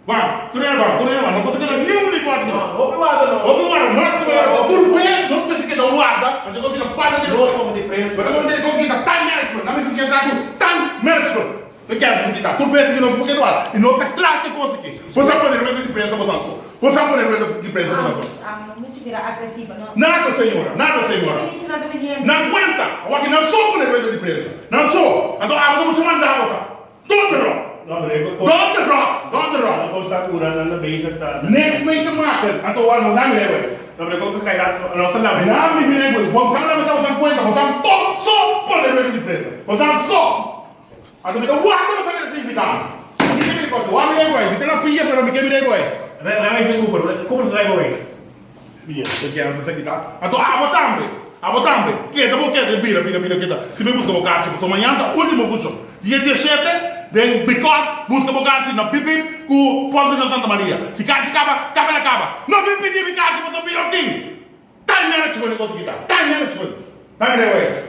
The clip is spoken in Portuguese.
Vai, tu não vai, não pode ter nenhum negócio. Não, obrigado não. Obrigado, nós estamos tudo bem, não se fica da guarda, mas eu consigo fazer de Nós somos de preço. mas eu consigo time management, não me fiz entrar com time management. Eu quero que está, tudo bem que nós vamos querer e nós está claro que coisa aqui. Você vai poner o de prensa para nós. Você vai poner o de prensa para nós. Não se vira agressiva, não. Nada, senhora, nada, senhora. Não aguenta, eu aqui não sou poner o de prensa. Não sou. Então, eu vou te mandar outra. Tudo Don't rock. Ako sa kurang na base at Next may the market, ato ano namin lewes. Nabre ko kaya ano sa namin. Namin binigay, wag sa namin tayo sa kwenta, wag sa so poner o de prensa. Wag sa so. Ato bitaw, wag na sa classificar. Hindi kami ko, wag mi lewes, bitaw na piya pero mi kami lewes. Revés de Cooper sa tayo guys. Bien, perché hanno seguito. Ato abotambe. Che dopo che bira che. Se mi busca bocarci, posso mangiare ultimo fuccio. Dia 17 then because busca bocarci na bibim ku Ponce de Santa Maria. Se carci acaba. Não vem pedir carci para o pilotinho. Time management negócio que tá. Time management. Time management.